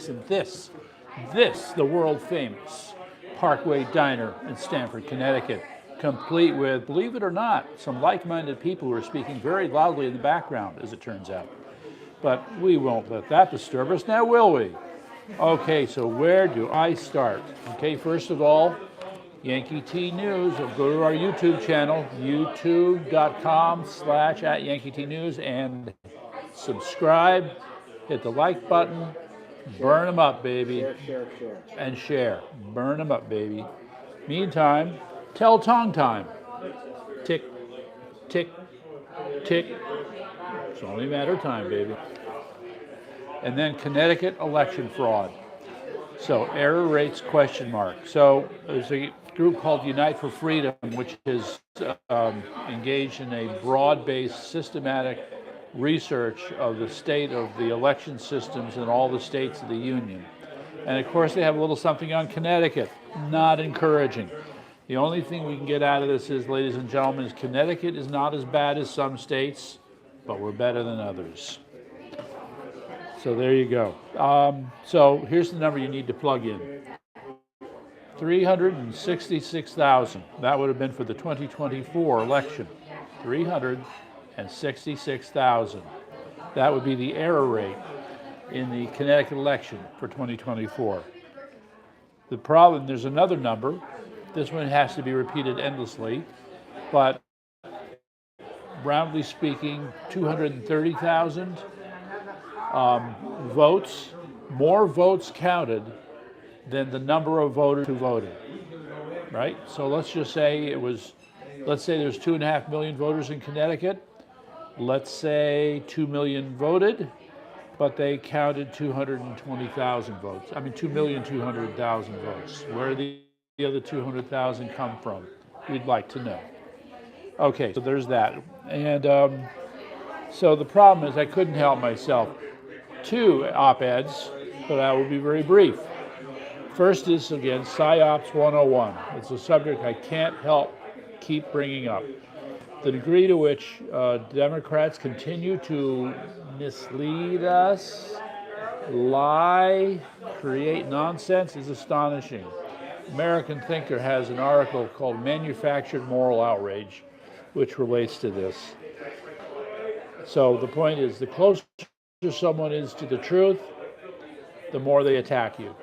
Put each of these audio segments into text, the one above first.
place in this, the world famous Parkway Diner in Stamford, Connecticut, complete with, believe it or not, some like-minded people who are speaking very loudly in the background, as it turns out. But we won't let that disturb us, now will we? Okay, so where do I start? Okay, first of all, Yankee T News. Go to our YouTube channel, youtube.com/@YankeeTNews, and subscribe, hit the like button, burn them up, baby. Share. And share. Burn them up, baby. Meantime, tell Tong time. Tick, tick, tick. It's only a matter of time, baby. And then Connecticut election fraud. So error rates question mark. So there's a group called Unite for Freedom, which is engaged in a broad-based systematic research of the state of the election systems in all the states of the Union. And of course they have a little something on Connecticut. Not encouraging. The only thing we can get out of this is, ladies and gentlemen, is Connecticut is not as bad as some states, but we're better than others. So there you go. So here's the number you need to plug in. 366,000. That would have been for the 2024 election. 366,000. That would be the error rate in the Connecticut election for 2024. The problem, there's another number. This one has to be repeated endlessly, but roundly speaking, 230,000 votes, more votes counted than the number of voters who voted, right? So let's just say let's say there's 2.5 million voters in Connecticut. Let's say 2 million voted, but they counted 220,000 votes. I mean, 2,200,000 votes. Where did the other 200,000 come from? We'd like to know. Okay, so there's that. And so the problem is I couldn't help myself. 2 op-eds, but I will be very brief. First is, again, PsyOps 101. It's a subject I can't help keep bringing up. The degree to which Democrats continue to mislead us, lie, create nonsense is astonishing. American Thinker has an article called Manufactured Moral Outrage, which relates to this. So the point is, the closer someone is to the truth, the more they attack you.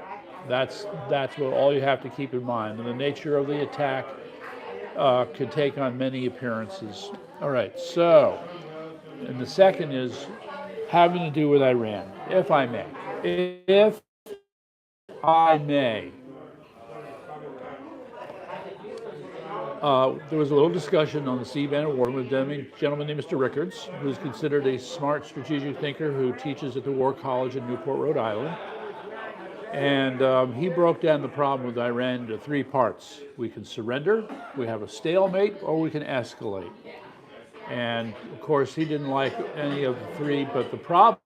That's what all you have to keep in mind. And the nature of the attack could take on many appearances. All right, so, and the second is having to do with Iran, if I may. If I may. There was a little discussion on the C-band award with a gentleman named Mr. Rickards, who's considered a smart strategic thinker who teaches at the War College in Newport, Rhode Island. And he broke down the problem with Iran into 3 parts. We can surrender, we have a stalemate, or we can escalate. And of course, he didn't like any of the 3, but the problem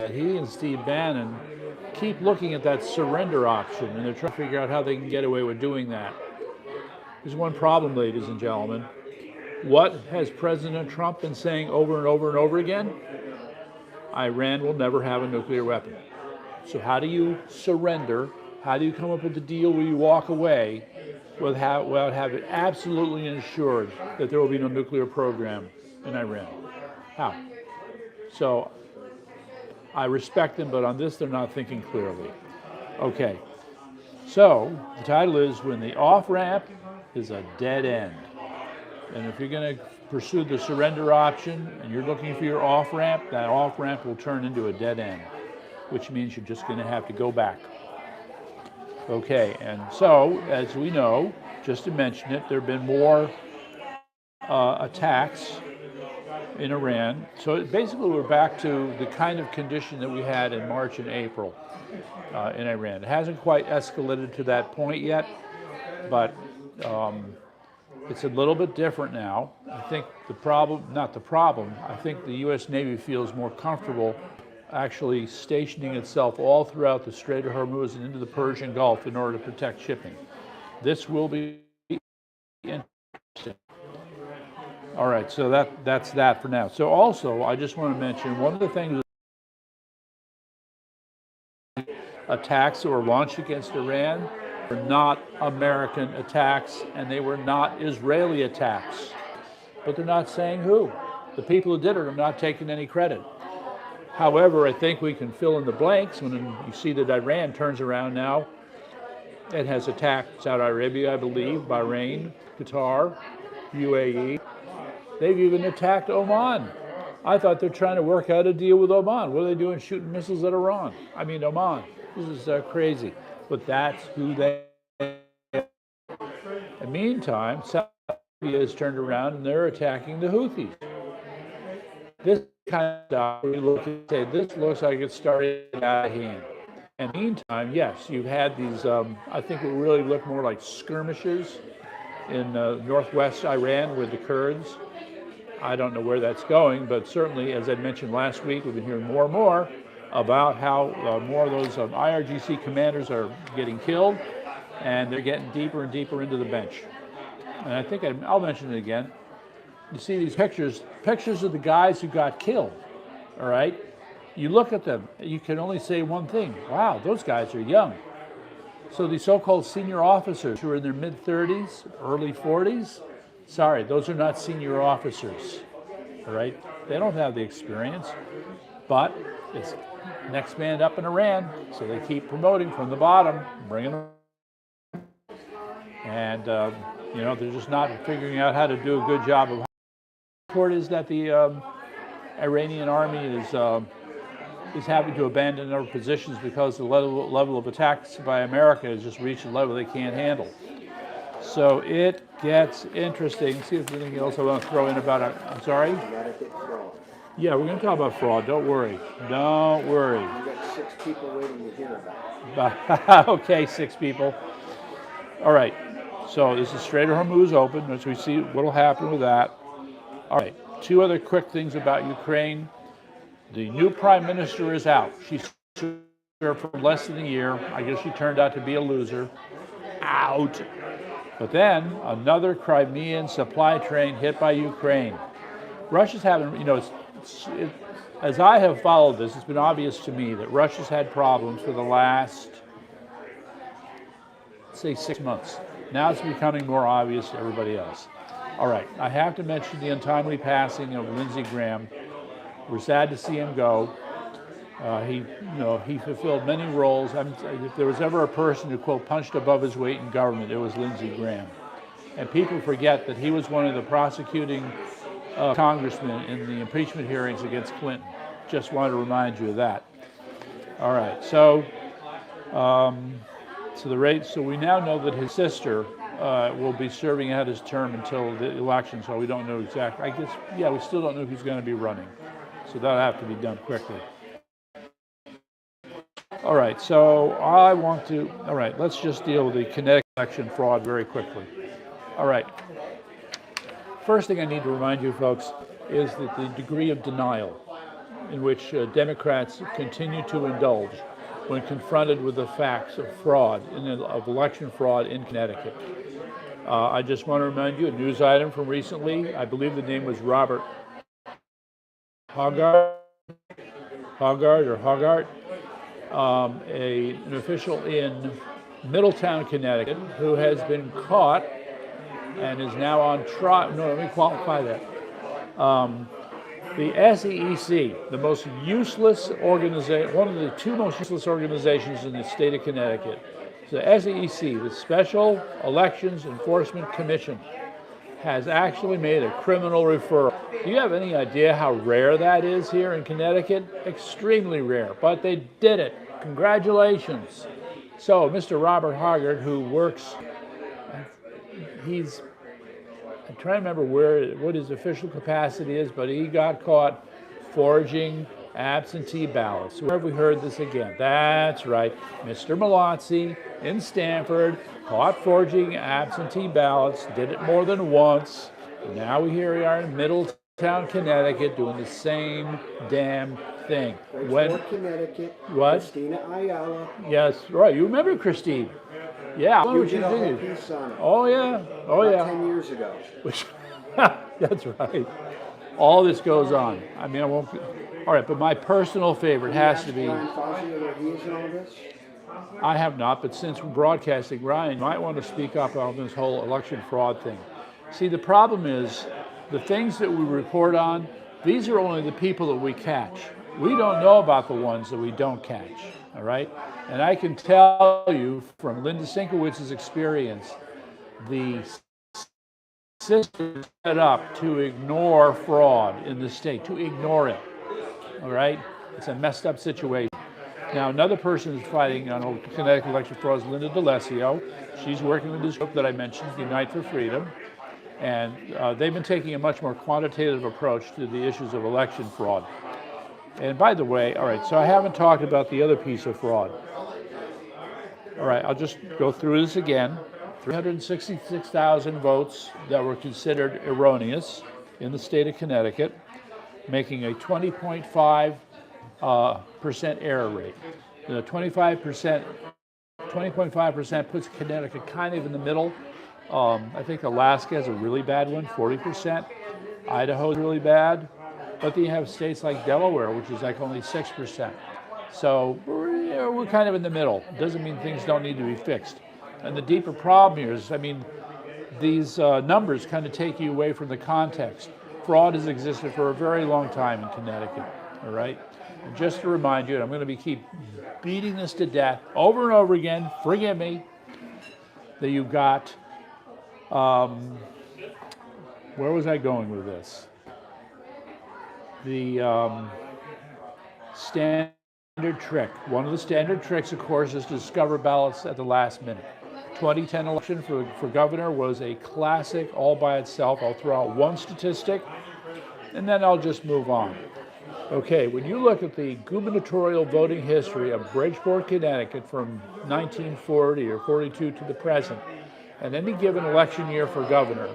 is that he and Steve Bannon keep looking at that surrender option, and they're trying to figure out how they can get away with doing that. There's one problem, ladies and gentlemen. What has President Trump been saying over and over and over again? Iran will never have a nuclear weapon. So how do you surrender? How do you come up with a deal where you walk away without having absolutely ensured that there will be no nuclear program in Iran? How? So I respect them, but on this they're not thinking clearly. Okay, so the title is When the Off-Ramp is a Dead End. And if you're going to pursue the surrender option and you're looking for your off-ramp, that off-ramp will turn into a dead end, which means you're just going to have to go back. Okay, and so, as we know, just to mention it, there have been more attacks in Iran. So basically we're back to the kind of condition that we had in March and April in Iran. It hasn't quite escalated to that point yet, but it's a little bit different now. I think I think the U.S. Navy feels more comfortable actually stationing itself all throughout the Strait of Hormuz and into the Persian Gulf in order to protect shipping. This will be interesting. All right, so that's that for now. So also, I just want to mention one of the things attacks that were launched against Iran were not American attacks, and they were not Israeli attacks. But they're not saying who. The people who did it are not taking any credit. However, I think we can fill in the blanks when you see that Iran turns around now and has attacked Saudi Arabia, I believe, Bahrain, Qatar, UAE. They've even attacked Oman. I thought they're trying to work out a deal with Oman. What are they doing, shooting missiles at Iran? I mean, Oman. This is crazy. But that's who they are. In the meantime, Saudi Arabia has turned around and they're attacking the Houthis. This kind of stuff, we look and say, this looks like it's starting out of hand. And meantime, yes, you've had these, I think it really look more like skirmishes in northwest Iran with the Kurds. I don't know where that's going, but certainly, as I mentioned last week, we've been hearing more and more about how more of those IRGC commanders are getting killed, and they're getting deeper and deeper into the bench. And I think I'll mention it again. You see these pictures of the guys who got killed, all right? You look at them, you can only say one thing. Wow, those guys are young. So these so-called senior officers who are in their mid-30s, early 40s, sorry, those are not senior officers, all right? They don't have the experience, but it's next man up in Iran, so they keep promoting from the bottom, bringing them. And, you know, they're just not figuring out how to do a good job of. The report is that the Iranian army is having to abandon their positions because the level of attacks by America has just reached a level they can't handle. So it gets interesting. See if there's anything else I want to throw in about it. I'm sorry? Yeah, we're going to talk about fraud. Don't worry. Don't worry. You got 6 people waiting to hear about it. Okay, 6 people. All right. So this is Strait of Hormuz open, as we see what will happen with that. All right. 2 other quick things about Ukraine. The new prime minister is out. She's there for less than a year. I guess she turned out to be a loser. Out. But then another Crimean supply train hit by Ukraine. Russia's having, you know, as I have followed this, it's been obvious to me that Russia's had problems for the last, say, 6 months. Now it's becoming more obvious to everybody else. All right, I have to mention the untimely passing of Lindsey Graham. We're sad to see him go. He fulfilled many roles. If there was ever a person who, quote, punched above his weight in government, it was Lindsey Graham. And people forget that he was one of the prosecuting congressmen in the impeachment hearings against Clinton. Just wanted to remind you of that. All right, so so we now know that his sister will be serving out his term until the election, so we don't know exactly. I guess, yeah, we still don't know who's going to be running. So that'll have to be done quickly. All right, so let's just deal with the Connecticut election fraud very quickly. All right. First thing I need to remind you folks is that the degree of denial in which Democrats continue to indulge when confronted with the facts of fraud, of election fraud in Connecticut. I just want to remind you, a news item from recently, I believe the name was Robert Hoggart, an official in Middletown, Connecticut, who has been caught and is now on trial. No, let me qualify that. The SEC, the most useless organization, one of the 2 most useless organizations in the state of Connecticut, the SEC, the Special Elections Enforcement Commission, has actually made a criminal referral. Do you have any idea how rare that is here in Connecticut? Extremely rare, but they did it. Congratulations. So Mr. Robert Hoggart, who works, I'm trying to remember what his official capacity is, but he got caught forging absentee ballots. Where have we heard this again? That's right. Mr. Malazzi in Stamford caught forging absentee ballots, did it more than once. Now here we are in Middletown, Connecticut, doing the same damn thing. Connecticut. What? Christina Ayala. Yes, right. You remember Christine? Yeah. You did a whole piece on it. Oh yeah. Oh yeah. 10 years ago. That's right. All this goes on. I mean, All right, but my personal favorite has to be. Ryan Fauci whether he's in all this? I have not, but since we're broadcasting, Ryan might want to speak up on this whole election fraud thing. See, the problem is the things that we report on, these are only the people that we catch. We don't know about the ones that we don't catch, all right? And I can tell you from Linda Sinkowitz's experience, the system is set up to ignore fraud in the state, to ignore it, all right? It's a messed up situation. Now, another person who's fighting on Connecticut election fraud is Linda D'Alessio. She's working with this group that I mentioned, Unite for Freedom. And they've been taking a much more quantitative approach to the issues of election fraud. And by the way, all right, so I haven't talked about the other piece of fraud. All right, I'll just go through this again. 366,000 votes that were considered erroneous in the state of Connecticut, making a 20.5% error rate. The 20.5% puts Connecticut kind of in the middle. I think Alaska has a really bad one, 40%. Idaho is really bad. But then you have states like Delaware, which is like only 6%. So we're kind of in the middle. Doesn't mean things don't need to be fixed. And the deeper problem here is, I mean, these numbers kind of take you away from the context. Fraud has existed for a very long time in Connecticut, all right? And just to remind you, and I'm going to keep beating this to death over and over again, forgive me, that you've got, where was I going with this? The standard trick. One of the standard tricks, of course, is to discover ballots at the last minute. 2010 election for governor was a classic all by itself. I'll throw out one statistic, and then I'll just move on. Okay, when you look at the gubernatorial voting history of Bridgeport, Connecticut from 1940 or 42 to the present, and any given election year for governor,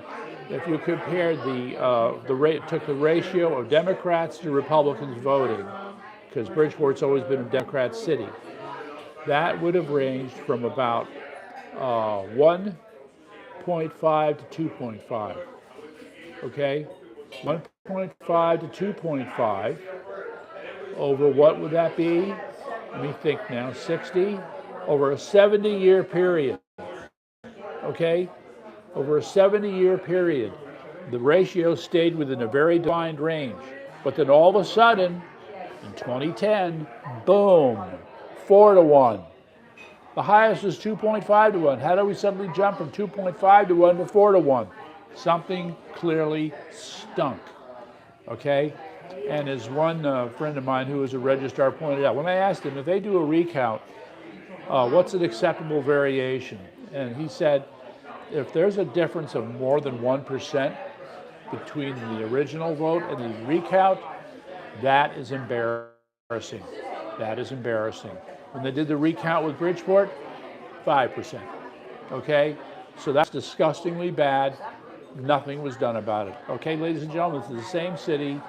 if you compare took the ratio of Democrats to Republicans voting, because Bridgeport's always been a Democrat city, that would have ranged from about 1.5 to 2.5. Okay, 1.5 to 2.5 over what would that be? Let me think now. 60 over a 70-year period. Okay. Over a 70-year period, the ratio stayed within a very defined range. But then all of a sudden, in 2010, boom, 4-1. The highest was 2.5-1. How do we suddenly jump from 2.5 to 1 to 4-1? Something clearly stunk, okay? And as one friend of mine who was a registrar pointed out, when I asked him if they do a recount, what's an acceptable variation? And he said, if there's a difference of more than 1% between the original vote and the recount, that is embarrassing. That is embarrassing. When they did the recount with Bridgeport, 5%. Okay? So that's disgustingly bad. Nothing was done about it. Okay, ladies and gentlemen, this is the same city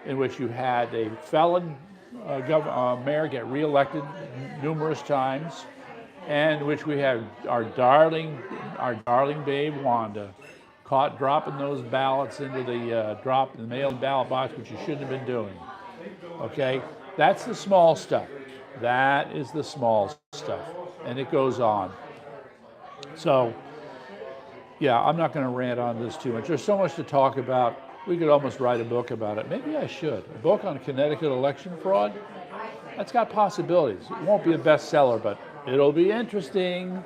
in which you had a felon mayor get reelected numerous times, and which we have our darling babe Wanda caught dropping those ballots into the mail-in ballot box, which you shouldn't have been doing. Okay, that's the small stuff. That is the small stuff, and it goes on. So, yeah, I'm not going to rant on this too much. There's so much to talk about. We could almost write a book about it. Maybe I should. A book on Connecticut election fraud? That's got possibilities. It won't be a bestseller, but it'll be interesting.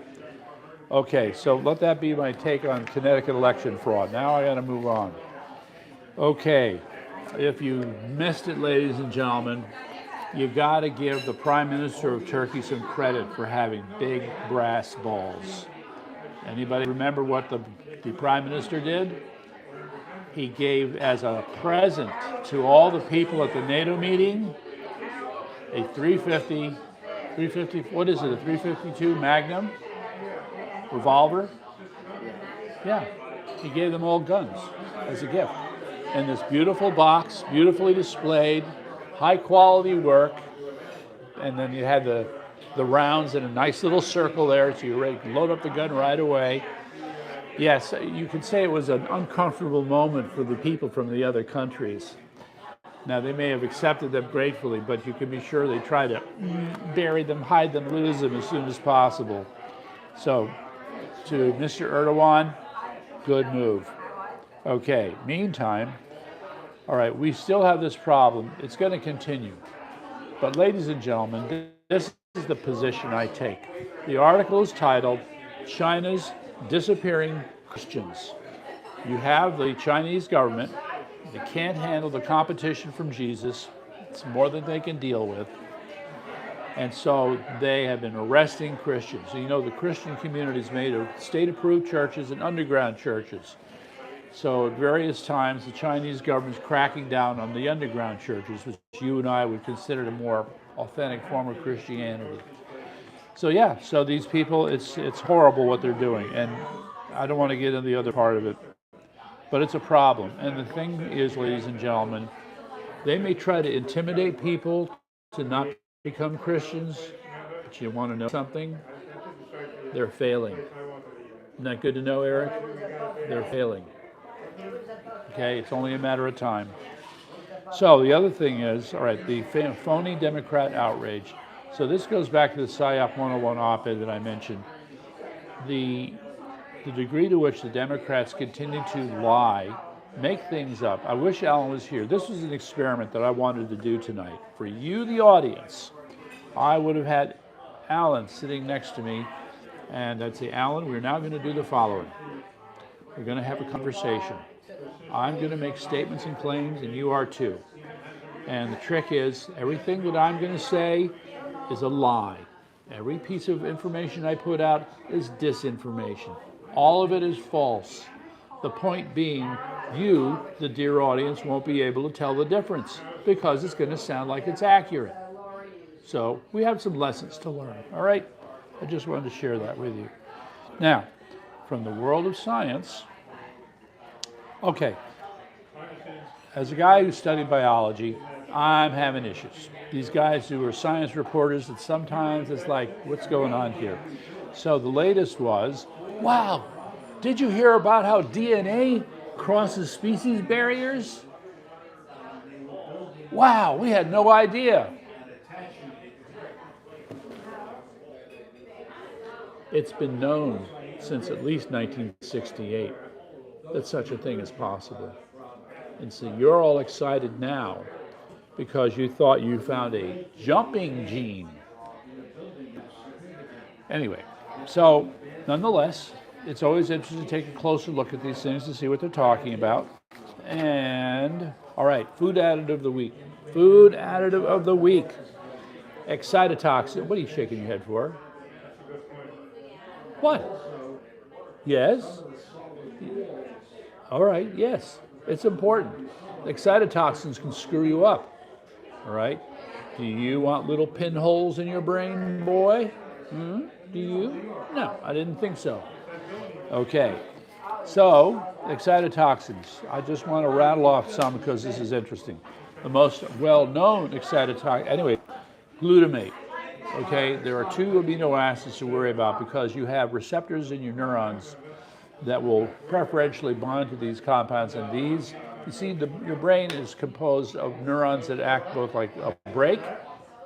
Okay, so let that be my take on Connecticut election fraud. Now I got to move on. Okay, if you missed it, ladies and gentlemen, you got to give the Prime Minister of Turkey some credit for having big brass balls. Anybody remember what the Prime Minister did? He gave as a present to all the people at the NATO meeting a 350, what is it, a 352 Magnum revolver? Yeah, he gave them all guns as a gift. And this beautiful box, beautifully displayed, high quality work, and then you had the rounds in a nice little circle there, so you load up the gun right away. Yes, you could say it was an uncomfortable moment for the people from the other countries. Now, they may have accepted them gratefully, but you can be sure they try to bury them, hide them, lose them as soon as possible. So, to Mr. Erdogan, good move. Okay, meantime, all right, we still have this problem. It's going to continue. But ladies and gentlemen, this is the position I take. The article is titled, China's Disappearing Christians. You have the Chinese government. They can't handle the competition from Jesus. It's more than they can deal with. And so they have been arresting Christians. So, you know, the Christian community is made of state-approved churches and underground churches. So at various times, the Chinese government is cracking down on the underground churches, which you and I would consider a more authentic form of Christianity. So yeah, so these people, it's horrible what they're doing. And I don't want to get into the other part of it, but it's a problem. And the thing is, ladies and gentlemen, they may try to intimidate people to not become Christians, but you want to know something? They're failing. Isn't that good to know, Eric? They're failing. Okay, it's only a matter of time. So the other thing is, all right, the phony Democrat outrage. So this goes back to the PSYOP 101 op-ed that I mentioned. The degree to which the Democrats continue to lie, make things up. I wish Alan was here. This was an experiment that I wanted to do tonight. For you, the audience, I would have had Alan sitting next to me, and I'd say, Alan, we're now going to do the following. We're going to have a conversation. I'm going to make statements and claims, and you are too. And the trick is, everything that I'm going to say is a lie. Every piece of information I put out is disinformation. All of it is false. The point being, you, the dear audience, won't be able to tell the difference because it's going to sound like it's accurate. So we have some lessons to learn, all right? I just wanted to share that with you. Now, from the world of science, okay, as a guy who studied biology, I'm having issues. These guys who are science reporters, and sometimes it's like, what's going on here? So the latest was, wow, did you hear about how DNA crosses species barriers? Wow, we had no idea. It's been known since at least 1968 that such a thing is possible. And so you're all excited now because you thought you found a jumping gene. Anyway, so nonetheless, it's always interesting to take a closer look at these things to see what they're talking about. And, all right, food additive of the week. Food additive of the week. Excitotoxin. What are you shaking your head for? What? Yes? All right, yes. It's important. Excitotoxins can screw you up. All right? Do you want little pinholes in your brain, boy? Do you? No, I didn't think so. Okay. So, excitotoxins. I just want to rattle off some because this is interesting. The most well-known excitotoxin, anyway, glutamate. Okay, there are 2 amino acids to worry about because you have receptors in your neurons that will preferentially bind to these compounds, and these, you see, your brain is composed of neurons that act both like a brake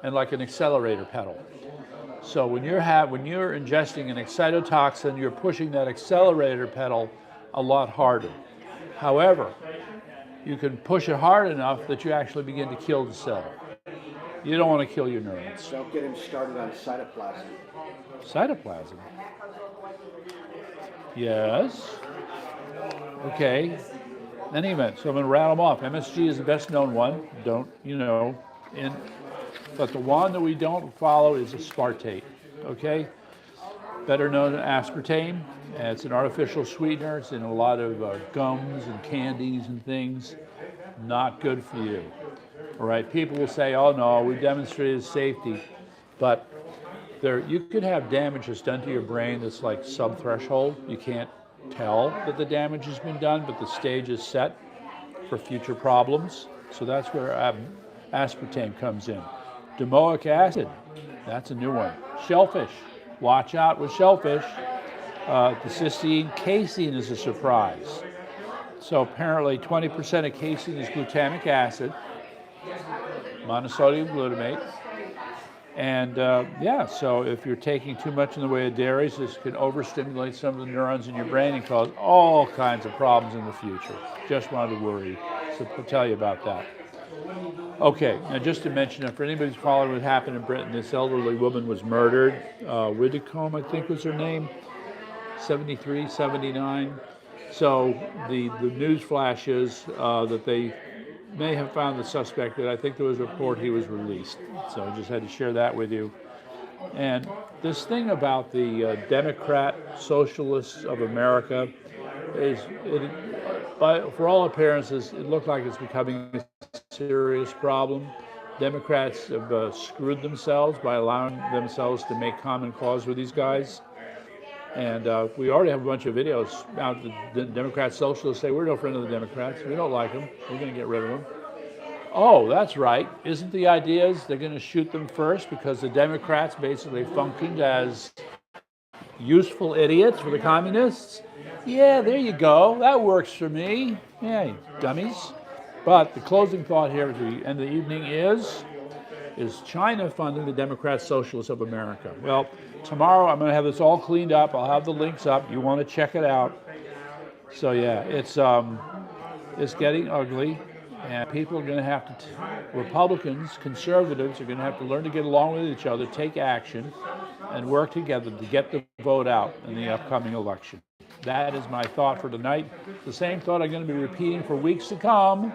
and like an accelerator pedal. So when you're ingesting an excitotoxin, you're pushing that accelerator pedal a lot harder. However, you can push it hard enough that you actually begin to kill the cell. You don't want to kill your neurons. Don't get him started on cytoplasm. Cytoplasm? Yes. Okay. In any event, so I'm going to rattle them off. MSG is the best known one. But the one that we don't follow is aspartate. Okay? Better known as aspartame. It's an artificial sweetener. It's in a lot of gums and candies and things. Not good for you. All right, people will say, oh no, we demonstrated safety, but you could have damage that's done to your brain that's like sub-threshold. You can't tell that the damage has been done, but the stage is set for future problems. So that's where aspartame comes in. Domoic acid, that's a new one. Shellfish, watch out with shellfish. The cysteine, casein is a surprise. So apparently 20% of casein is glutamic acid. monosodium glutamate. And yeah, so if you're taking too much in the way of dairies, this can overstimulate some of the neurons in your brain and cause all kinds of problems in the future. Just wanted to worry, so to tell you about that. Okay, now just to mention, for anybody who's following what happened in Britain, this elderly woman was murdered. Widdicombe, I think was her name, 73, 79. So the news flash is that they may have found the suspect, but I think there was a report he was released. So I just had to share that with you. And this thing about the Democrat Socialists of America is, for all appearances, it looked like it's becoming a serious problem. Democrats have screwed themselves by allowing themselves to make common cause with these guys. And we already have a bunch of videos out. The Democrat Socialists say, we're no friend of the Democrats. We don't like them. We're going to get rid of them. Oh, that's right. Isn't the idea is they're going to shoot them first because the Democrats basically functioned as useful idiots for the communists? Yeah, there you go. That works for me. Yeah, you dummies. But the closing thought here at the end of the evening is China funding the Democrat Socialists of America? Well, tomorrow I'm going to have this all cleaned up. I'll have the links up. You want to check it out. So yeah, it's getting ugly, and people are going to have to, Republicans, conservatives are going to have to learn to get along with each other, take action, and work together to get the vote out in the upcoming election. That is my thought for tonight. The same thought I'm going to be repeating for weeks to come.